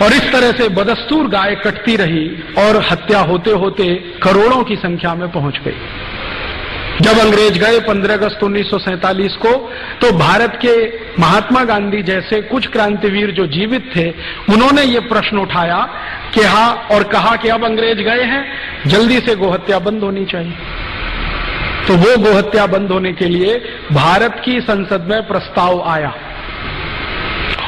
और इस तरह से बदस्तूर गाय कटती रही और हत्या होते होते करोड़ों की संख्या में पहुंच गई। जब अंग्रेज गए 15 अगस्त 1947 को, तो भारत के महात्मा गांधी जैसे कुछ क्रांतिवीर जो जीवित थे, उन्होंने ये प्रश्न उठाया कि हाँ, और कहा कि अब अंग्रेज गए हैं, जल्दी से गोहत्या बंद होनी चाहिए। तो वो गोहत्या बंद होने के लिए भारत की संसद में प्रस्ताव आया,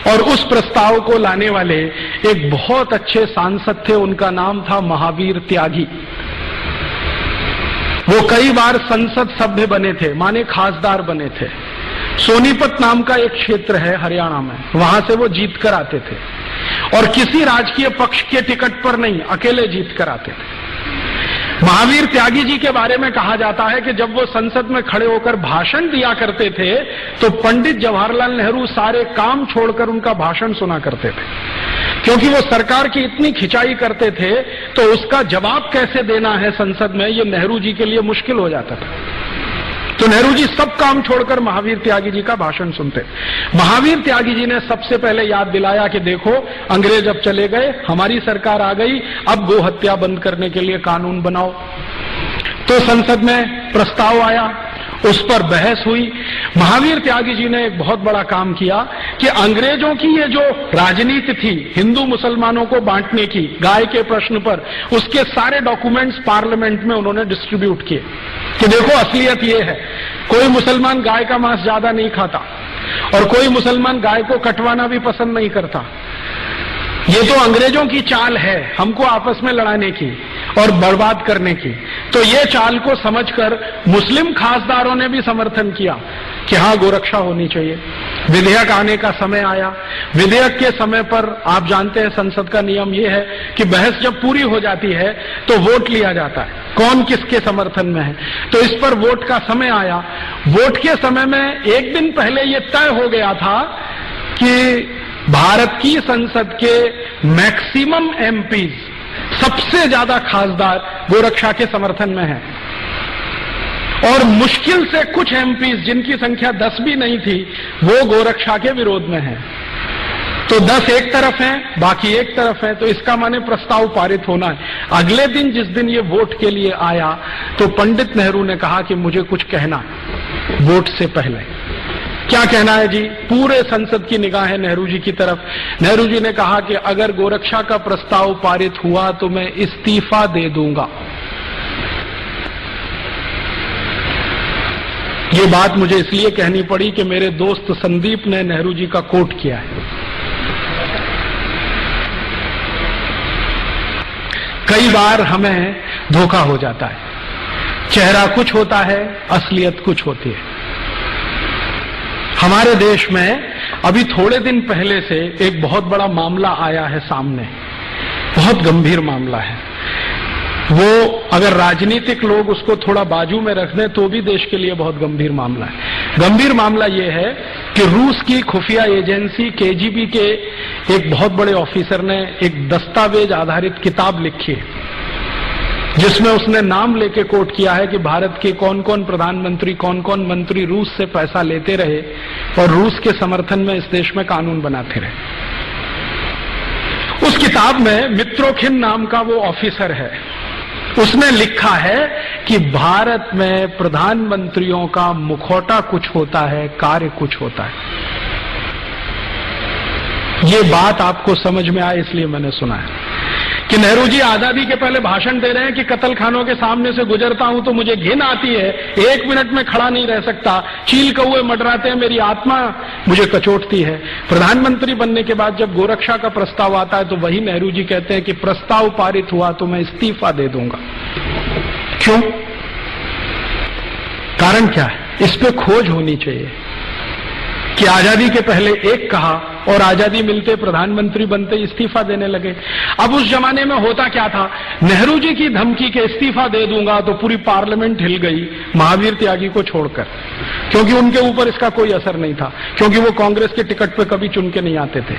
और उस प्रस्ताव को लाने वाले एक बहुत अच्छे सांसद थे, उनका नाम था महावीर त्यागी। वो कई बार संसद सभ्य बने थे, माने खासदार बने थे। सोनीपत नाम का एक क्षेत्र है हरियाणा में, वहां से वो जीत कर आते थे, और किसी राजकीय पक्ष के टिकट पर नहीं, अकेले जीत कर आते थे। महावीर त्यागी जी के बारे में कहा जाता है कि जब वो संसद में खड़े होकर भाषण दिया करते थे, तो पंडित जवाहरलाल नेहरू सारे काम छोड़कर उनका भाषण सुना करते थे, क्योंकि वो सरकार की इतनी खिंचाई करते थे, तो उसका जवाब कैसे देना है संसद में, ये नेहरू जी के लिए मुश्किल हो जाता था। तो नेहरू जी सब काम छोड़कर महावीर त्यागी जी का भाषण सुनते। महावीर त्यागी जी ने सबसे पहले याद दिलाया कि देखो, अंग्रेज अब चले गए, हमारी सरकार आ गई, अब गोहत्या बंद करने के लिए कानून बनाओ। तो संसद में प्रस्ताव आया, उस पर बहस हुई। महावीर त्यागी जी ने एक बहुत बड़ा काम किया कि अंग्रेजों की ये जो राजनीति थी हिंदू मुसलमानों को बांटने की, गाय के प्रश्न पर, उसके सारे डॉक्यूमेंट्स पार्लियामेंट में उन्होंने डिस्ट्रीब्यूट किए कि देखो असलियत ये है, कोई मुसलमान गाय का मांस ज्यादा नहीं खाता, और कोई मुसलमान गाय को कटवाना भी पसंद नहीं करता। ये तो अंग्रेजों की चाल है हमको आपस में लड़ाने की और बर्बाद करने की। तो ये चाल को समझकर मुस्लिम खासदारों ने भी समर्थन किया कि हाँ, गोरक्षा होनी चाहिए। विधेयक आने का समय आया। विधेयक के समय पर आप जानते हैं संसद का नियम यह है कि बहस जब पूरी हो जाती है तो वोट लिया जाता है, कौन किसके समर्थन में है। तो इस पर वोट का समय आया। वोट के समय में एक दिन पहले ये तय हो गया था कि भारत की संसद के मैक्सिमम एमपीज, सबसे ज्यादा खासदार गोरक्षा के समर्थन में हैं, और मुश्किल से कुछ एमपीज जिनकी संख्या 10 भी नहीं थी, वो गोरक्षा के विरोध में हैं। तो 10 एक तरफ हैं, बाकी एक तरफ हैं, तो इसका माने प्रस्ताव पारित होना है। अगले दिन जिस दिन ये वोट के लिए आया, तो पंडित नेहरू ने कहा कि मुझे कुछ कहना वोट से पहले। क्या कहना है जी? पूरे संसद की निगाहें नेहरू जी की तरफ। नेहरू जी ने कहा कि अगर गोरक्षा का प्रस्ताव पारित हुआ तो मैं इस्तीफा दे दूंगा। ये बात मुझे इसलिए कहनी पड़ी कि मेरे दोस्त संदीप ने नेहरू जी का कोट किया है। कई बार हमें धोखा हो जाता है, चेहरा कुछ होता है, असलियत कुछ होती है। हमारे देश में अभी थोड़े दिन पहले से एक बहुत बड़ा मामला आया है सामने, बहुत गंभीर मामला है। वो अगर राजनीतिक लोग उसको थोड़ा बाजू में रख दें तो भी देश के लिए बहुत गंभीर मामला है। गंभीर मामला ये है कि रूस की खुफिया एजेंसी केजीबी के एक बहुत बड़े ऑफिसर ने एक दस्तावेज आधारित किताब लिखी है, जिसमें उसने नाम लेके कोट किया है कि भारत के कौन कौन प्रधानमंत्री, कौन कौन मंत्री रूस से पैसा लेते रहे और रूस के समर्थन में इस देश में कानून बनाते रहे। उस किताब में मित्रोखिन नाम का वो ऑफिसर है, उसने लिखा है कि भारत में प्रधानमंत्रियों का मुखौटा कुछ होता है, कार्य कुछ होता है। ये बात आपको समझ में आए इसलिए मैंने सुना है कि नेहरू जी आजादी के पहले भाषण दे रहे हैं कि कत्ल खानों के सामने से गुजरता हूं तो मुझे घिन आती है, 1 मिनट में खड़ा नहीं रह सकता, चील कौए मंडराते हैं, मेरी आत्मा मुझे कचोटती है। प्रधानमंत्री बनने के बाद जब गोरक्षा का प्रस्ताव आता है तो वही नेहरू जी कहते हैं कि प्रस्ताव पारित हुआ तो मैं इस्तीफा दे दूंगा। क्यों? कारण क्या है? इस पे खोज होनी चाहिए कि आजादी के पहले एक कहा और आजादी मिलते प्रधानमंत्री बनते इस्तीफा देने लगे। अब उस जमाने में होता क्या था, नेहरू जी की धमकी के इस्तीफा दे दूंगा तो पूरी पार्लियामेंट हिल गई महावीर त्यागी को छोड़कर, क्योंकि उनके ऊपर इसका कोई असर नहीं था, क्योंकि वो कांग्रेस के टिकट पर कभी चुन के नहीं आते थे।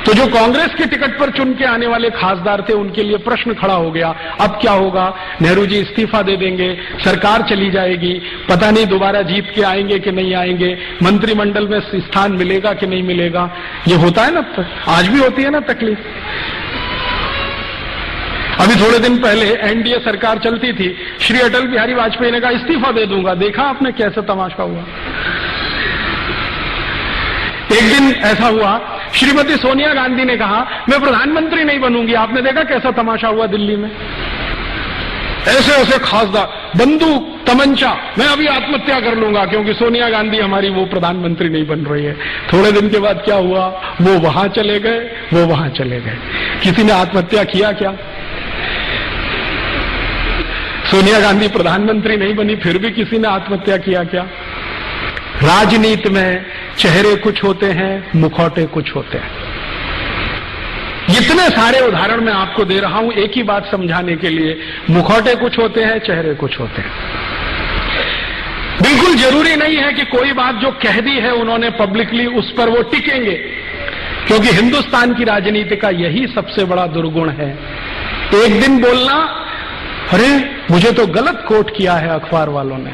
तो जो कांग्रेस के टिकट पर चुन के आने वाले खासदार थे उनके लिए प्रश्न खड़ा हो गया, अब क्या होगा? नेहरू जी इस्तीफा दे देंगे, सरकार चली जाएगी, पता नहीं दोबारा जीत के आएंगे कि नहीं आएंगे, मंत्रिमंडल में स्थान मिलेगा कि नहीं मिलेगा। ये होता है ना, आज भी होती है ना तकलीफ। अभी थोड़े दिन पहले एनडीए सरकार चलती थी, श्री अटल बिहारी वाजपेयी ने कहा इस्तीफा दे दूंगा। देखा आपने कैसे तमाशा हुआ। एक दिन ऐसा हुआ, श्रीमती सोनिया गांधी ने कहा मैं प्रधानमंत्री नहीं बनूंगी। आपने देखा कैसा तमाशा हुआ दिल्ली में। ऐसे ऐसे खासदार, बंदूक, तमंचा, मैं अभी आत्महत्या कर लूंगा क्योंकि सोनिया गांधी हमारी वो प्रधानमंत्री नहीं बन रही है। थोड़े दिन के बाद क्या हुआ, वो वहां चले गए, वो वहां चले गए। किसी ने आत्महत्या किया क्या? सोनिया गांधी प्रधानमंत्री नहीं बनी फिर भी किसी ने आत्महत्या किया क्या? राजनीति में चेहरे कुछ होते हैं, मुखौटे कुछ होते हैं। इतने सारे उदाहरण मैं आपको दे रहा हूं एक ही बात समझाने के लिए, मुखौटे कुछ होते हैं, चेहरे कुछ होते हैं। बिल्कुल जरूरी नहीं है कि कोई बात जो कह दी है उन्होंने पब्लिकली उस पर वो टिकेंगे, क्योंकि हिंदुस्तान की राजनीति का यही सबसे बड़ा दुर्गुण है। एक दिन बोलना, अरे मुझे तो गलत कोट किया है अखबार वालों ने,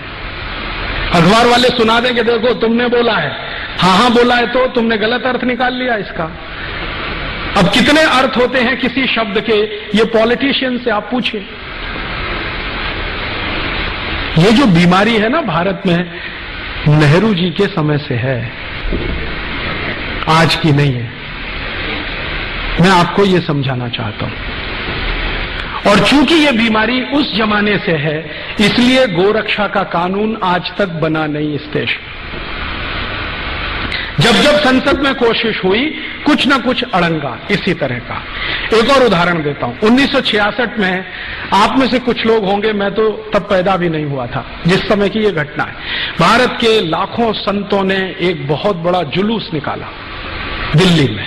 अखबार वाले सुना देंगे देखो तुमने बोला है, हाँ बोला है तो तुमने गलत अर्थ निकाल लिया इसका। अब कितने अर्थ होते हैं किसी शब्द के, ये पॉलिटिशियन से आप पूछिए। ये जो बीमारी है ना भारत में, नेहरू जी के समय से है, आज की नहीं है। मैं आपको ये समझाना चाहता हूं। और चूंकि ये बीमारी उस जमाने से है, इसलिए गोरक्षा का कानून आज तक बना नहीं इस देश में। जब जब संसद में कोशिश हुई, कुछ न कुछ अड़ंगा इसी तरह का। एक और उदाहरण देता हूं। 1966 में आप में से कुछ लोग होंगे, मैं तो तब पैदा भी नहीं हुआ था जिस समय की ये घटना है। भारत के लाखों संतों ने एक बहुत बड़ा जुलूस निकाला दिल्ली में,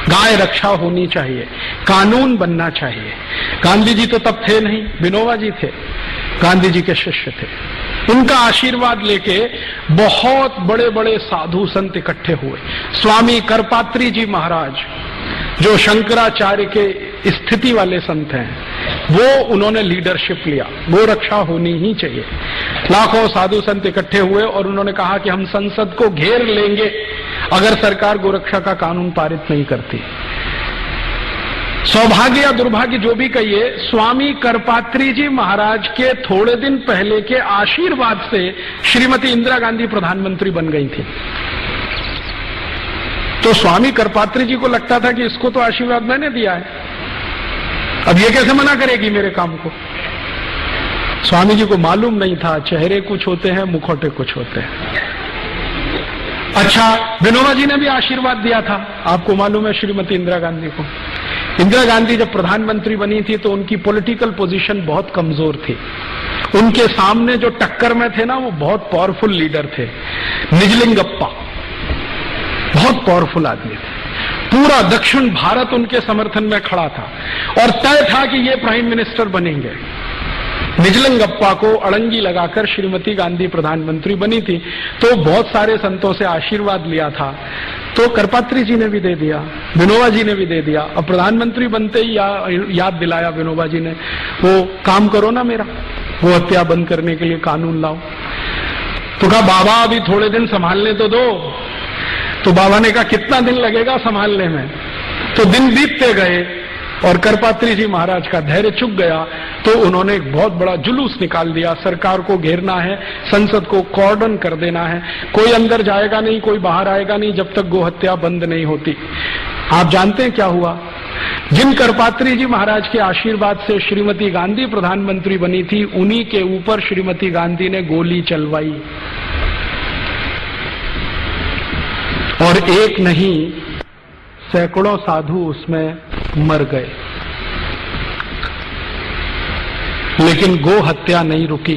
गाय रक्षा होनी चाहिए, कानून बनना चाहिए। गांधी जी तो तब थे नहीं, विनोबा जी थे, गांधी जी के शिष्य थे। उनका आशीर्वाद लेके बहुत बड़े बड़े साधु संत इकट्ठे हुए। स्वामी करपात्री जी महाराज, जो शंकराचार्य के स्थिति वाले संत हैं, वो उन्होंने लीडरशिप लिया, गोरक्षा होनी ही चाहिए। लाखों साधु संत इकट्ठे हुए और उन्होंने कहा कि हम संसद को घेर लेंगे अगर सरकार गोरक्षा का कानून पारित नहीं करती। सौभाग्य या दुर्भाग्य जो भी कहिए, स्वामी करपात्री जी महाराज के थोड़े दिन पहले के आशीर्वाद से श्रीमती इंदिरा गांधी प्रधानमंत्री बन गई थी। तो स्वामी करपात्री जी को लगता था कि इसको तो आशीर्वाद मैंने दिया है, अब ये कैसे मना करेगी मेरे काम को। स्वामी जी को मालूम नहीं था चेहरे कुछ होते हैं, मुखौटे कुछ होते हैं। अच्छा, विनोबा जी ने भी आशीर्वाद दिया था, आपको मालूम है, श्रीमती इंदिरा गांधी को। इंदिरा गांधी जब प्रधानमंत्री बनी थी तो उनकी पॉलिटिकल पोजीशन बहुत कमजोर थी। उनके सामने जो टक्कर में थे ना, वो बहुत पावरफुल लीडर थे। निजलिंगप्पा बहुत पावरफुल आदमी थे। पूरा दक्षिण भारत उनके समर्थन में खड़ा था और तय था कि ये प्राइम मिनिस्टर बनेंगे। निजलिंगप्पा को अड़ंगी लगाकर श्रीमती गांधी प्रधानमंत्री बनी थी। तो बहुत सारे संतों से आशीर्वाद लिया था, तो करपात्री जी ने भी दे दिया, विनोबा जी ने भी दे दिया। अब प्रधानमंत्री बनते ही याद दिलाया विनोबा जी ने, वो काम करो ना मेरा, वो हत्या बंद करने के लिए कानून लाओ। तो कहा बाबा अभी थोड़े दिन संभालने तो दो। तो बाबा ने कहा कितना दिन लगेगा संभालने में। तो दिन बीतते गए और करपात्री जी महाराज का धैर्य चुक गया, तो उन्होंने एक बहुत बड़ा जुलूस निकाल दिया। सरकार को घेरना है, संसद को कॉर्डन कर देना है, कोई अंदर जाएगा नहीं, कोई बाहर आएगा नहीं जब तक गोहत्या बंद नहीं होती। आप जानते हैं क्या हुआ? जिन करपात्री जी महाराज के आशीर्वाद से श्रीमती गांधी प्रधानमंत्री बनी थी, उन्हीं के ऊपर श्रीमती गांधी ने गोली चलवाई। और एक नहीं, सैकड़ों साधु उसमें मर गए। लेकिन गो हत्या नहीं रुकी,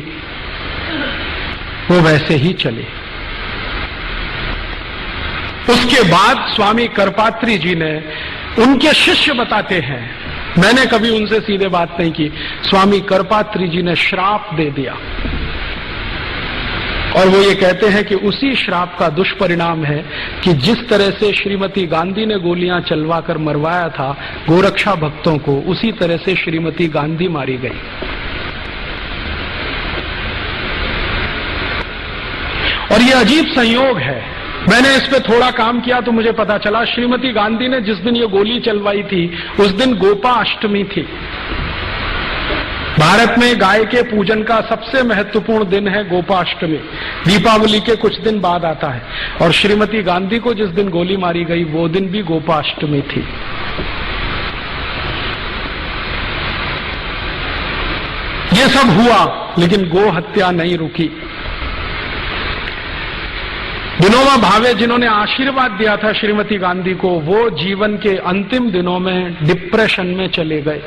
वो वैसे ही चली। उसके बाद स्वामी करपात्री जी ने, उनके शिष्य बताते हैं, मैंने कभी उनसे सीधे बात नहीं की, स्वामी करपात्री जी ने श्राप दे दिया। और वो ये कहते हैं कि उसी श्राप का दुष्परिणाम है कि जिस तरह से श्रीमती गांधी ने गोलियां चलवाकर मरवाया था गोरक्षा भक्तों को, उसी तरह से श्रीमती गांधी मारी गई। और ये अजीब संयोग है, मैंने इस पे थोड़ा काम किया तो मुझे पता चला, श्रीमती गांधी ने जिस दिन ये गोली चलवाई थी उस दिन गोपा अष्टमी थी। भारत में गाय के पूजन का सबसे महत्वपूर्ण दिन है गोपाष्टमी। दीपावली के कुछ दिन बाद आता है, और श्रीमती गांधी को जिस दिन गोली मारी गई वो दिन भी गोपाष्टमी थी। ये सब हुआ, लेकिन गो हत्या नहीं रुकी। विनोबा भावे जिन्होंने आशीर्वाद दिया था श्रीमती गांधी को, वो जीवन के अंतिम दिनों में डिप्रेशन में चले गए।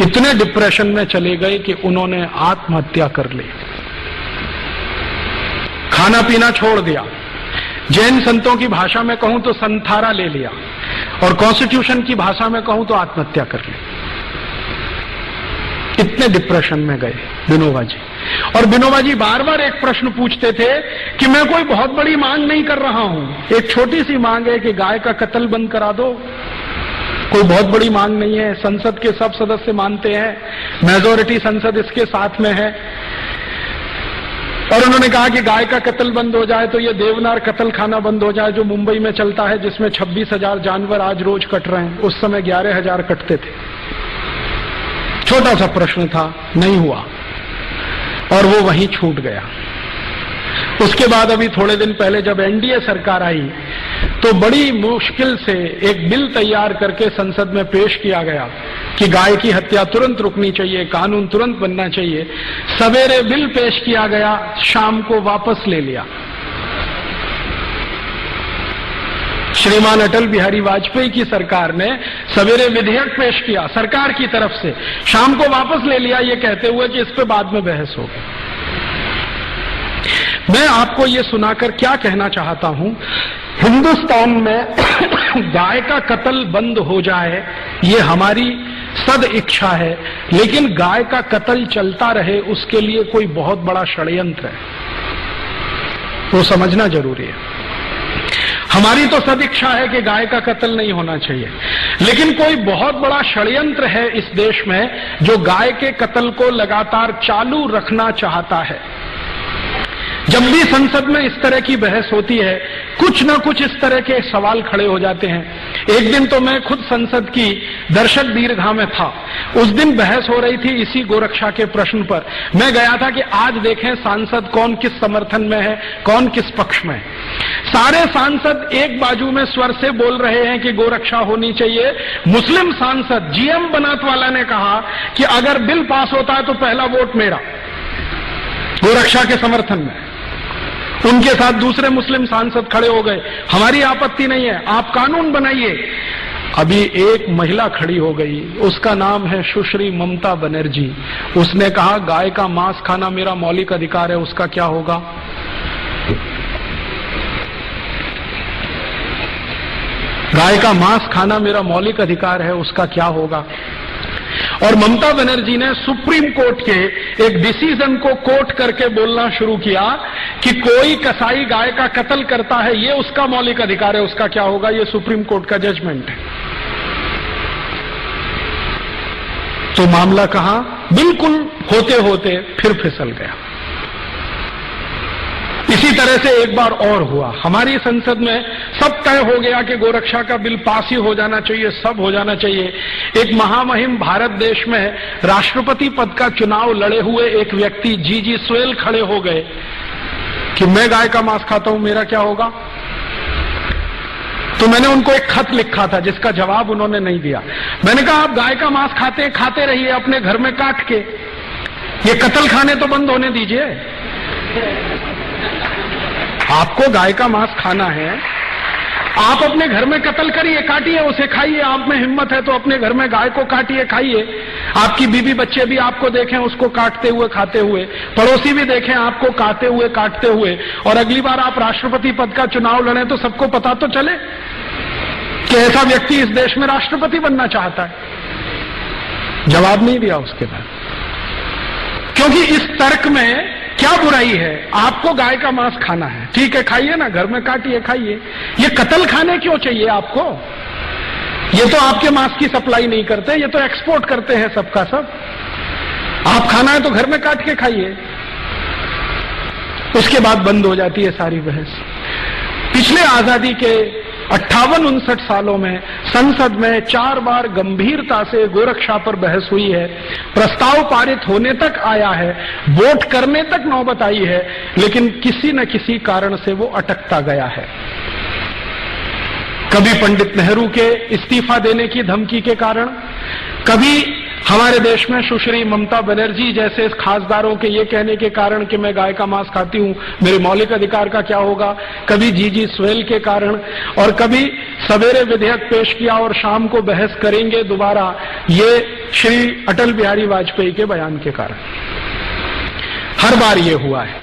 इतने डिप्रेशन में चले गए कि उन्होंने आत्महत्या कर ली, खाना पीना छोड़ दिया। जैन संतों की भाषा में कहूं तो संथारा ले लिया, और कॉन्स्टिट्यूशन की भाषा में कहूं तो आत्महत्या कर ली। इतने डिप्रेशन में गए विनोबा जी। और विनोबा जी बार बार एक प्रश्न पूछते थे कि मैं कोई बहुत बड़ी मांग नहीं कर रहा हूं, एक छोटी सी मांग है कि गाय का कत्ल बंद करा दो। कोई बहुत बड़ी मांग नहीं है, संसद के सब सदस्य मानते हैं, मेजॉरिटी संसद इसके साथ में है। और उन्होंने कहा कि गाय का कत्ल बंद हो जाए तो ये देवनार कत्ल खाना बंद हो जाए जो मुंबई में चलता है, जिसमें 26,000 जानवर आज रोज कट रहे हैं, उस समय 11,000 कटते थे। छोटा सा प्रश्न था, नहीं हुआ और वो वहीं छूट गया। उसके बाद अभी थोड़े दिन पहले जब एनडीए सरकार आई तो बड़ी मुश्किल से एक बिल तैयार करके संसद में पेश किया गया कि गाय की हत्या तुरंत रुकनी चाहिए, कानून तुरंत बनना चाहिए। सवेरे बिल पेश किया गया, शाम को वापस ले लिया। श्रीमान अटल बिहारी वाजपेयी की सरकार ने सवेरे विधेयक पेश किया सरकार की तरफ से, शाम को वापस ले लिया, ये कहते हुए कि इस पे बाद में बहस होगी। मैं आपको ये सुनाकर क्या कहना चाहता हूं, हिंदुस्तान में गाय का कत्ल बंद हो जाए ये हमारी सद इच्छा है, लेकिन गाय का कत्ल चलता रहे उसके लिए कोई बहुत बड़ा षड्यंत्र है, वो समझना जरूरी है। हमारी तो सदिच्छा है कि गाय का कत्ल नहीं होना चाहिए, लेकिन कोई बहुत बड़ा षड्यंत्र है इस देश में जो गाय के कत्ल को लगातार चालू रखना चाहता है। जब भी संसद में इस तरह की बहस होती है, कुछ न कुछ इस तरह के सवाल खड़े हो जाते हैं। एक दिन तो मैं खुद संसद की दर्शक दीर्घा में था, उस दिन बहस हो रही थी इसी गोरक्षा के प्रश्न पर। मैं गया था कि आज देखें सांसद कौन किस समर्थन में है, कौन किस पक्ष में है। सारे सांसद एक बाजू में स्वर से बोल रहे हैं कि गोरक्षा होनी चाहिए। मुस्लिम सांसद जीएम बनात वाला ने कहा कि अगर बिल पास होता है तो पहला वोट मेरा, गोरक्षा के समर्थन में। उनके साथ दूसरे मुस्लिम सांसद खड़े हो गए, हमारी आपत्ति नहीं है, आप कानून बनाइए। अभी एक महिला खड़ी हो गई, उसका नाम है सुश्री ममता बनर्जी। उसने कहा गाय का मांस खाना मेरा मौलिक अधिकार है, उसका क्या होगा? गाय का मांस खाना मेरा मौलिक अधिकार है, उसका क्या होगा? और ममता बनर्जी ने सुप्रीम कोर्ट के एक डिसीजन को कोट करके बोलना शुरू किया कि कोई कसाई गाय का कत्ल करता है, ये उसका मौलिक अधिकार है, उसका क्या होगा? ये सुप्रीम कोर्ट का जजमेंट है। तो मामला कहां बिल्कुल होते होते फिर फिसल गया। इसी तरह से एक बार और हुआ, हमारी संसद में सब तय हो गया कि गोरक्षा का बिल पास ही हो जाना चाहिए, सब हो जाना चाहिए। एक महामहिम भारत देश में राष्ट्रपति पद का चुनाव लड़े हुए एक व्यक्ति जी सोयल खड़े हो गए कि मैं गाय का मांस खाता हूं, मेरा क्या होगा? तो मैंने उनको एक खत लिखा था जिसका जवाब उन्होंने नहीं दिया। मैंने कहा आप गाय का मांस खाते रहिए अपने घर में काट के, ये कत्ल खाने तो बंद होने दीजिए। आपको गाय का मांस खाना है, आप अपने घर में कत्ल करिए, काटिए उसे, खाइए। आप में हिम्मत है तो अपने घर में गाय को काटिए, खाइए। आपकी बीवी बच्चे भी आपको देखें उसको काटते हुए, खाते हुए, पड़ोसी भी देखें आपको काटते हुए, और अगली बार आप राष्ट्रपति पद का चुनाव लड़ें तो सबको पता तो चले कि ऐसा व्यक्ति इस देश में राष्ट्रपति बनना चाहता है। जवाब नहीं दिया उसके बाद, क्योंकि इस तर्क में क्या बुराई है? आपको गाय का मांस खाना है, ठीक है, खाइए ना, घर में काटिए, खाइए। ये कत्ल खाने क्यों चाहिए आपको? ये तो आपके मांस की सप्लाई नहीं करते, ये तो एक्सपोर्ट करते हैं सबका सब। आप खाना है तो घर में काट के खाइए। उसके बाद बंद हो जाती है सारी बहस। पिछले आजादी के 58-59 सालों में संसद में 4 बार गंभीरता से गोरक्षा पर बहस हुई है, प्रस्ताव पारित होने तक आया है, वोट करने तक नौबत आई है, लेकिन किसी न किसी कारण से वो अटकता गया है। कभी पंडित नेहरू के इस्तीफा देने की धमकी के कारण, कभी हमारे देश में सुश्री ममता बनर्जी जैसे खासदारों के ये कहने के कारण कि मैं गाय का मांस खाती हूं, मेरे मौलिक अधिकार का क्या होगा, कभी जीजी स्वेल के कारण, और कभी सवेरे विधेयक पेश किया और शाम को बहस करेंगे दोबारा, ये श्री अटल बिहारी वाजपेयी के बयान के कारण हर बार ये हुआ है।